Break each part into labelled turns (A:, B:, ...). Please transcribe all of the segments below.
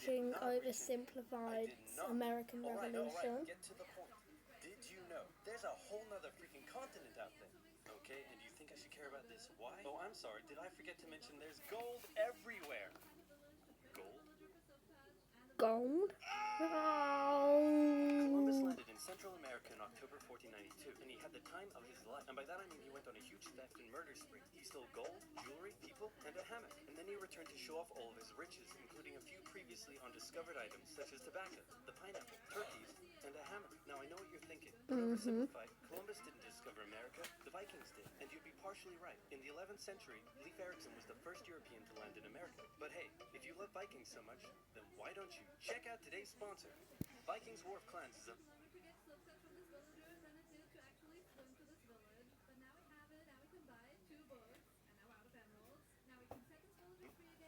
A: watching Oversimplified American Revolution.
B: Get to the point. Did you know there's a whole nother freaking continent out there? Okay, and you think I should care about this? Why? Oh, I'm sorry. Did I forget to mention there's gold everywhere? Gold?
A: Gold?
B: Columbus
A: Oh.
B: landed in Central America in October 1492, and he had the time of his life. And by that I mean he went on a huge theft and murder spree. He stole gold, jewelry, people, and a hammock. And then he returned to show off all of his riches, including a few previously undiscovered items, such as tobacco, the pineapple, turkeys, and a hammer. Now I know what you're thinking. Oversimplified, Columbus didn't discover America, the Vikings did. And you'd be partially right. In the 11th century, Leif Erikson was the first European to land in America. But hey, if you love Vikings so much, then why don't you check out today's sponsor? Vikings War of Clans is a...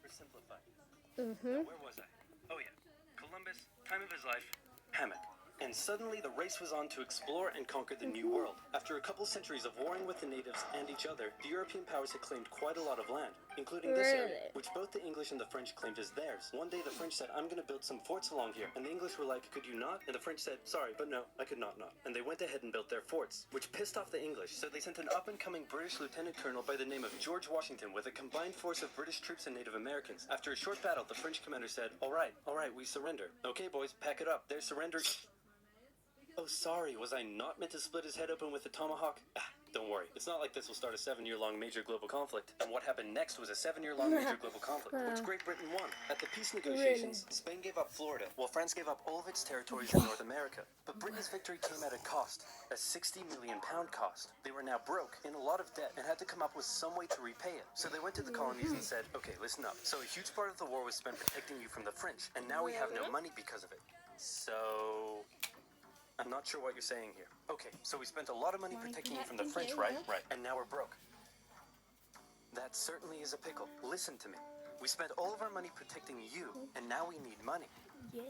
B: Oversimplified. Now, where was I? Oh yeah, Columbus, time of his life, hammock. And suddenly the race was on to explore and conquer the New World. After a couple centuries of warring with the natives and each other, the European powers had claimed quite a lot of land, including this area, which both the English and the French claimed as theirs. One day the French said, I'm gonna build some forts along here. And the English were like, could you not? And the French said, sorry, but no, I could not. And they went ahead and built their forts, which pissed off the English, so they sent an up-and-coming British lieutenant colonel by the name of George Washington with a combined force of British troops and Native Americans. After a short battle, the French commander said, all right, we surrender. Okay, boys, pack it up. There's surrender. Oh, sorry, was I not meant to split his head open with a tomahawk? Don't worry, it's not like this will start a 7-year-long major global conflict. And what happened next was a 7-year-long major global conflict, which Great Britain won. At the peace negotiations, Spain gave up Florida, while France gave up all of its territories in North America. But Britain's victory came at a cost, a £60 million cost. They were now broke, in a lot of debt, and had to come up with some way to repay it. So they went to the colonies and said, okay, listen up. So a huge part of the war was spent protecting you from the French, and now we have no money because of it. So... I'm not sure what you're saying here. Okay, so we spent a lot of money protecting you from the French, right? Right. And now we're broke. That certainly is a pickle. Listen to me. We spent all of our money protecting you, and now we need money.
A: Yeah?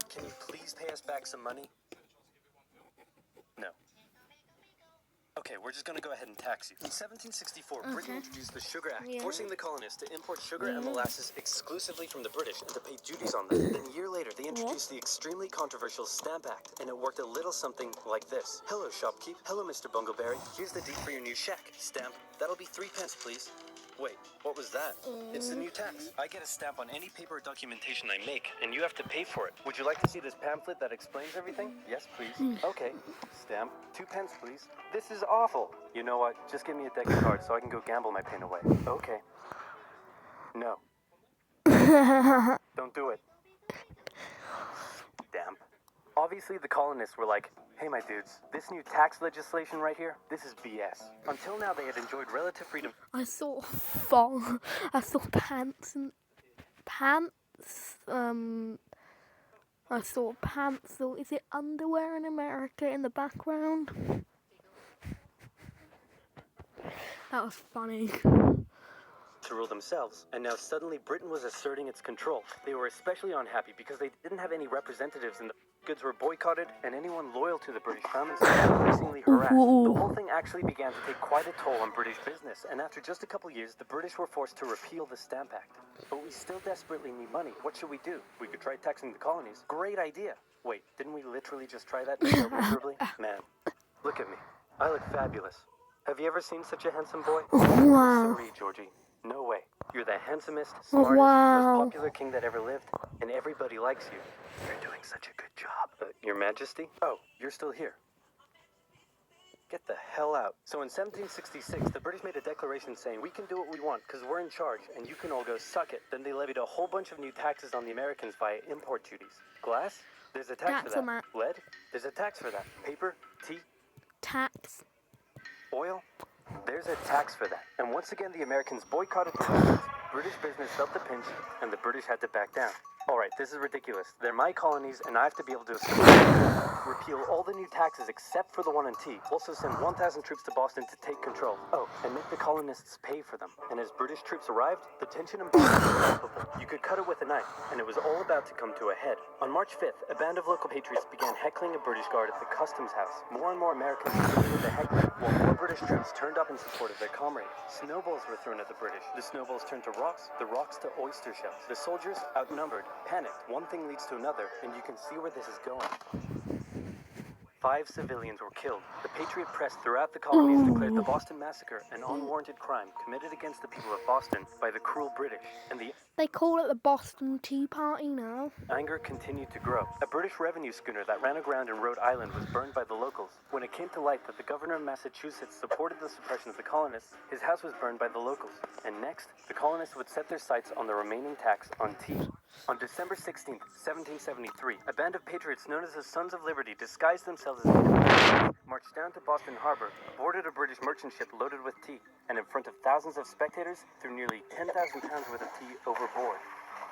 B: Can you please pay us back some money? No. Okay, we're just gonna go ahead and tax you. In 1764, Britain introduced the Sugar Act, forcing the colonists to import sugar and molasses exclusively from the British and to pay duties on them. Then a year later, they introduced the extremely controversial Stamp Act, and it worked a little something like this. Hello, shopkeep. Hello, Mr. Bungleberry. Here's the deed for your new shack. Stamp. That'll be 3 pence, please. Wait, what was that? It's the new tax. I get a stamp on any paper or documentation I make, and you have to pay for it. Would you like to see this pamphlet that explains everything? Yes, please. Okay. Stamp. 2 pence, please. This is awful. You know what? Just give me a deck of cards so I can go gamble my pain away. Okay. No. Don't do it. Damn. Obviously, the colonists were like, hey, my dudes, this new tax legislation right here, this is BS. Until now, they had enjoyed relative freedom.
A: I saw pants. I saw pants, or is it underwear in America in the background? That was funny.
B: To rule themselves, and now suddenly Britain was asserting its control. They were especially unhappy because they didn't have any representatives, and the goods were boycotted, and anyone loyal to the British found themselves increasingly harassed. The whole thing actually began to take quite a toll on British business, and after just a couple years, the British were forced to repeal the Stamp Act. But we still desperately need money. What should we do? We could try taxing the colonies. Great idea. Wait, didn't we literally just try that miserably? Man, look at me. I look fabulous. Have you ever seen such a handsome boy?
A: Wow.
B: Sorry, Georgie. No way. You're the handsomest, smartest, most popular king that ever lived, and everybody likes you. You're doing such a good job. Your Majesty? Oh, you're still here. Get the hell out. So in 1766, the British made a declaration saying, we can do what we want because we're in charge, and you can all go suck it. Then they levied a whole bunch of new taxes on the Americans via import duties. Glass? There's a tax for that. Lead? There's a tax for that. Paper? Tea?
A: Tax.
B: Oil? There's a tax for that. And once again, the Americans boycotted the goods. British business felt the pinch, and the British had to back down. All right, this is ridiculous. They're my colonies, and I have to be able to... repeal all the new taxes except for the one on tea, also send 1,000 troops to Boston to take control. Oh, and make the colonists pay for them. And as British troops arrived, the tension in Boston was palpable. You could cut it with a knife, and it was all about to come to a head. On March 5th, a band of local patriots began heckling a British guard at the customs house. More and more Americans joined in the heckling, while more British troops turned up in support of their comrade. Snowballs were thrown at the British. The snowballs turned to rocks, the rocks to oyster shells. The soldiers, outnumbered, panicked. One thing leads to another, and you can see where this is going. 5 civilians were killed. The Patriot press throughout the colonies declared the Boston Massacre an unwarranted crime committed against the people of Boston by the cruel British, and the
A: They call it the Boston Tea Party now.
B: anger continued to grow. A British revenue schooner that ran aground in Rhode Island was burned by the locals. When it came to light that the governor of Massachusetts supported the suppression of the colonists, his house was burned by the locals. And next, the colonists would set their sights on the remaining tax on tea. On December 16th, 1773, a band of patriots known as the Sons of Liberty disguised themselves as Indians, marched down to Boston Harbor, boarded a British merchant ship loaded with tea, and in front of thousands of spectators, threw nearly 10,000 pounds worth of tea overboard.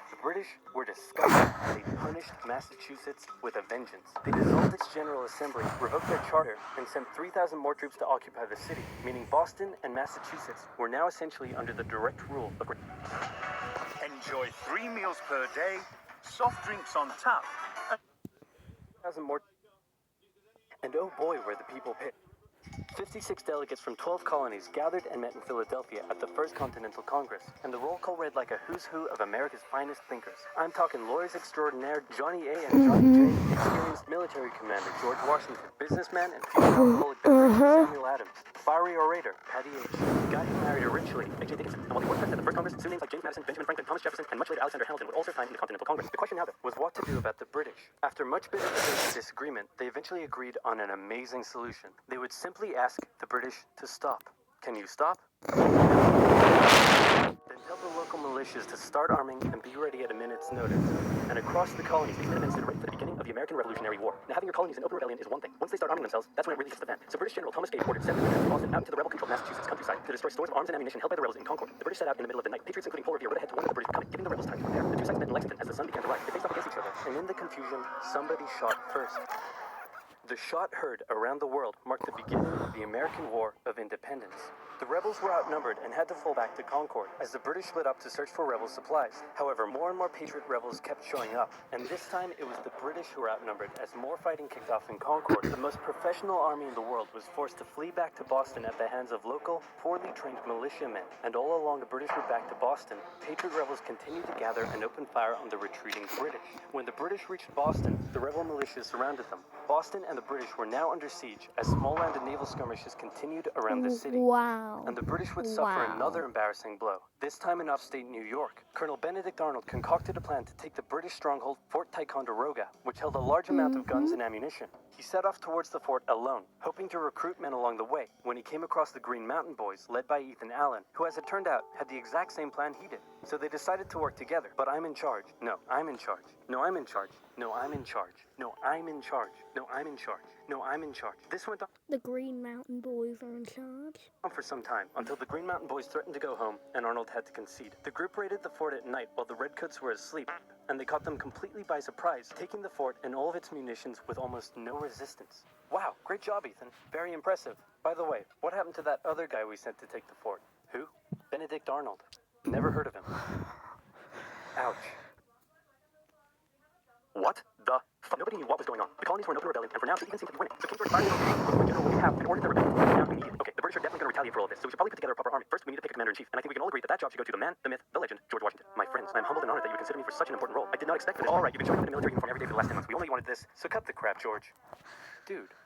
B: The British were disgusted, and they punished Massachusetts with a vengeance. They dissolved its General Assembly, revoked their charter, and sent 3,000 more troops to occupy the city, meaning Boston and Massachusetts were now essentially under the direct rule of Britain.
C: Enjoy 3 meals per day, soft drinks on tap.
B: 1,000 more. And oh boy, were the people pissed. 56 delegates from 12 colonies gathered and met in Philadelphia at the First Continental Congress, and the roll call read like a who's who of America's finest thinkers. I'm talking lawyers extraordinaire Johnny A. and Johnny J., experienced military commander George Washington, businessman and future alcoholic beverage Samuel Adams, fiery orator Patty H., guy who married a rich lady, A.J. Dickinson, and while he worked at the First Congress, soon names like James Madison, Benjamin Franklin, Thomas Jefferson, and much later Alexander Hamilton would also sign in the Continental Congress. The question now, though, was what to do about the British. After much bitter debate and disagreement, they eventually agreed on an amazing solution. They would simply ask the British to stop. Can you stop? Then tell the local militias to start arming and be ready at a minute's notice. And across the colonies, these men stood ready for the beginning of the American Revolutionary War. Now, having your colonies in open rebellion is one thing. Once they start arming themselves, that's when it really hits the fan. So British General Thomas Gage ordered 7 men from Boston out into the rebel-controlled Massachusetts countryside to destroy stores of arms and ammunition held by the rebels in Concord. The British set out in the middle of the night. Patriots, including Paul Revere, rode ahead to warn the British coming, giving the rebels time to prepare. The two sides met in Lexington as the sun began to rise. They faced off against each other, and in the confusion, somebody shot first. The shot heard around the world marked the beginning of the American War of Independence. The rebels were outnumbered and had to fall back to Concord as the British split up to search for rebel supplies. However, more and more Patriot rebels kept showing up, and this time it was the British who were outnumbered as more fighting kicked off in Concord. The most professional army in the world was forced to flee back to Boston at the hands of local, poorly trained militiamen. And all along the British route back to Boston, Patriot rebels continued to gather and open fire on the retreating British. When the British reached Boston, the rebel militias surrounded them. Boston and the British were now under siege as small land and naval skirmishes continued around the city.
A: Wow.
B: And the British would suffer another embarrassing blow, this time in upstate New York. Colonel Benedict Arnold concocted a plan to take the British stronghold Fort Ticonderoga, which held a large amount of guns and ammunition. He set off towards the fort alone, hoping to recruit men along the way, when he came across the Green Mountain Boys, led by Ethan Allen, who, as it turned out, had the exact same plan he did. So they decided to work together. But I'm in charge. No, I'm in charge. No, I'm in charge. No, I'm in charge. No, I'm in charge. No, I'm in charge. No, I'm in charge. This went on
A: The Green Mountain Boys are in charge.
B: for some time, until the Green Mountain Boys threatened to go home, and Arnold had to concede. The group raided the fort at night while the Redcoats were asleep, and they caught them completely by surprise, taking the fort and all of its munitions with almost no resistance. Wow, great job, Ethan. Very impressive. By the way, what happened to that other guy we sent to take the fort? Who? Benedict Arnold. Never heard of him. Ouch. What the fuck? Nobody knew what was going on. The colonies were in open rebellion, and for now, they even seem to be winning. So King George finally the general what we have and ordered the rebellion to be now immediately. Okay, the British are definitely going to retaliate for all of this, so we should probably put together a proper army. First, we need to pick a commander-in-chief, and I think we can all agree that that job should go to the man, the myth, the legend, George Washington. My friends, I'm humbled and honored that you would consider me for such an important role. I did not expect this. All right, you've been showing up in a military uniform every day for the last 10 months. We all know you wanted this, so cut the crap, George. Dude.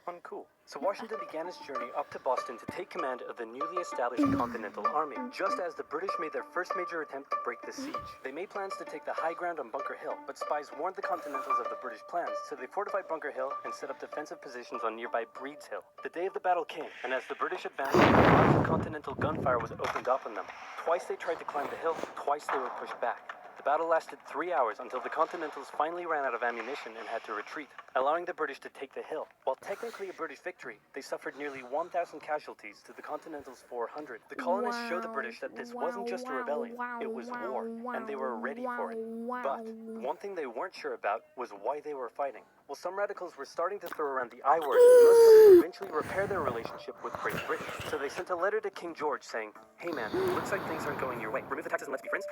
B: Uncool. So Washington began his journey up to Boston to take command of the newly established Continental Army, just as the British made their first major attempt to break the siege. They made plans to take the high ground on Bunker Hill, but spies warned the Continentals of the British plans, so they fortified Bunker Hill and set up defensive positions on nearby Breed's Hill. The day of the battle came, and as the British advanced, large Continental gunfire was opened up on them. Twice they tried to climb the hill, twice they were pushed back. The battle lasted 3 hours until the Continentals finally ran out of ammunition and had to retreat, allowing the British to take the hill. While technically a British victory, they suffered nearly 1,000 casualties to the Continentals' 400. The colonists showed the British that this wasn't just a rebellion, it was war, and they were ready for it. But one thing they weren't sure about was why they were fighting. While some radicals were starting to throw around the I word, most would eventually repair their relationship with Great Britain. So they sent a letter to King George saying, "Hey man, looks like things aren't going your way. Remove the taxes and let's be friends.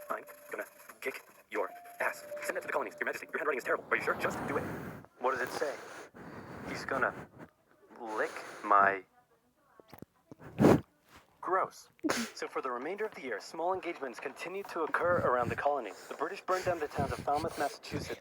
B: I'm gonna kick your ass. Send that to the colonies. Your Majesty, your handwriting is terrible. Are you sure? Just do it." What does it say? He's gonna lick my... Gross. So for the remainder of the year, small engagements continued to occur around the colonies. The British burned down the towns of Falmouth, Massachusetts,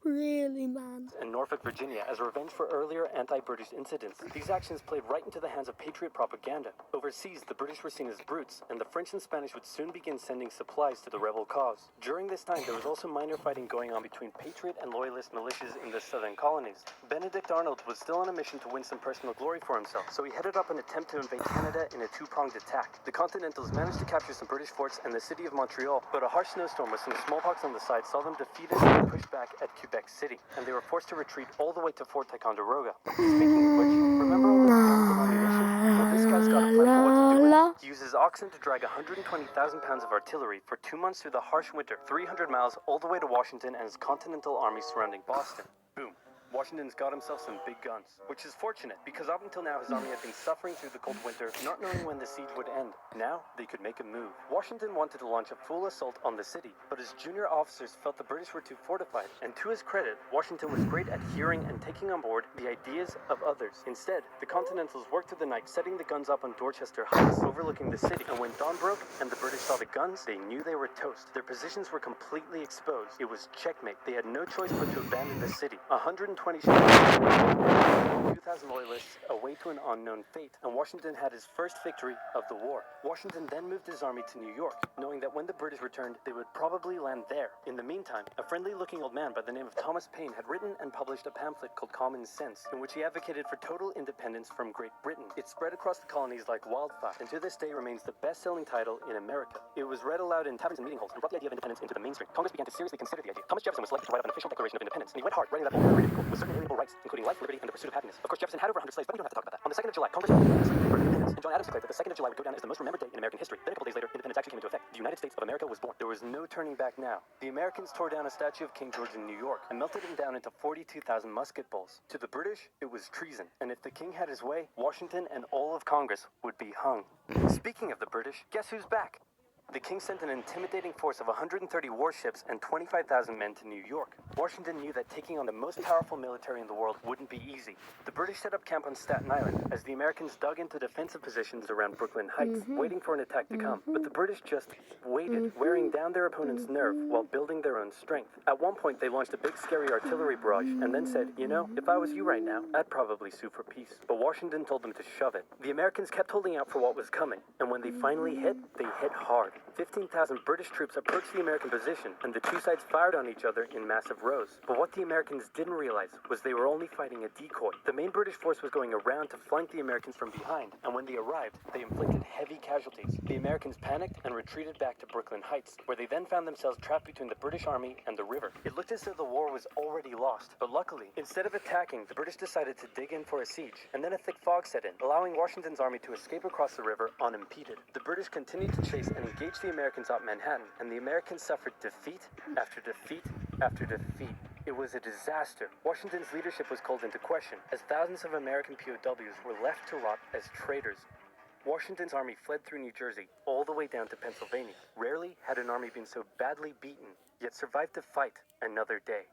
A: Really, man?
B: and Norfolk, Virginia, as revenge for earlier anti-British incidents. These actions played right into the hands of Patriot propaganda. Overseas, the British were seen as brutes, and the French and Spanish would soon begin sending supplies to the rebel cause. During this time, there was also minor fighting going on between Patriot and Loyalist militias in the southern colonies. Benedict Arnold was still on a mission to win some personal glory for himself, so he headed up an attempt to invade Canada in a two-pronged attack. The Continentals managed to capture some British forts and the city of Montreal, but a harsh snowstorm with some smallpox on the side saw them defeated and pushed back at Quebec City, and they were forced to retreat all the way to Fort Ticonderoga. Speaking of which, remember all those guns and ammunition? Well, this guy's got a plan for what to do with it. He uses oxen to drag 120,000 pounds of artillery for 2 months through the harsh winter, 300 miles all the way to Washington and his Continental Army surrounding Boston. Boom. Washington's got himself some big guns, which is fortunate because up until now his army had been suffering through the cold winter, not knowing when the siege would end. Now, they could make a move. Washington wanted to launch a full assault on the city, but his junior officers felt the British were too fortified, and to his credit, Washington was great at hearing and taking on board the ideas of others. Instead, the Continentals worked through the night setting the guns up on Dorchester Heights, overlooking the city, and when dawn broke and the British saw the guns, they knew they were toast. Their positions were completely exposed. It was checkmate. They had no choice but to abandon the city. 120 ships, 2,000 loyalists away to an unknown fate, and Washington had his first victory of the war. Washington then moved his army to New York, knowing that when the British returned, they would probably land there. In the meantime, a friendly-looking old man by the name of Thomas Paine had written and published a pamphlet called Common Sense, in which he advocated for total independence from Great Britain. It spread across the colonies like wildfire, and to this day remains the best-selling title in America. It was read aloud in taverns and meeting halls, and brought the idea of independence into the mainstream. Congress began to seriously consider the idea. Thomas Jefferson was selected to write up an official Declaration of Independence, and he went hard, writing that all men are equal, with certain inalienable rights, including life, liberty, and the pursuit of happiness. Of course, Jefferson had over 100 slaves, but we don't have to talk about that. On the 2nd of July, Congress declared independence, and John Adams declared that the 2nd of July would go down as the most remembered day in American history. Then a couple days later, independence actually came into effect. The United States of America was born. There was no turning back now. The Americans tore down a statue of King George in New York and melted him down into 42,000 musket balls. To the British, it was treason, and if the king had his way, Washington and all of Congress would be hung. Speaking of the British, guess who's back? The king sent an intimidating force of 130 warships and 25,000 men to New York. Washington knew that taking on the most powerful military in the world wouldn't be easy. The British set up camp on Staten Island as the Americans dug into defensive positions around Brooklyn Heights, waiting for an attack to come. But the British just waited, wearing down their opponent's nerve while building their own strength. At one point, they launched a big scary artillery barrage and then said, "You know, if I was you right now, I'd probably sue for peace." But Washington told them to shove it. The Americans kept holding out for what was coming, and when they finally hit, they hit hard. 15,000 British troops approached the American position, and the two sides fired on each other in massive rows. But what the Americans didn't realize was they were only fighting a decoy. The main British force was going around to flank the Americans from behind, and when they arrived, they inflicted heavy casualties. The Americans panicked and retreated back to Brooklyn Heights, where they then found themselves trapped between the British Army and the river. It looked as though the war was already lost, but luckily, instead of attacking, the British decided to dig in for a siege, and then a thick fog set in, allowing Washington's army to escape across the river unimpeded. The British continued to chase and engage the Americans up Manhattan, and the Americans suffered defeat after defeat after defeat. It was a disaster. Washington's leadership was called into question, as thousands of American POWs were left to rot as traitors. Washington's army fled through New Jersey all the way down to Pennsylvania. Rarely had an army been so badly beaten, yet survived to fight another day.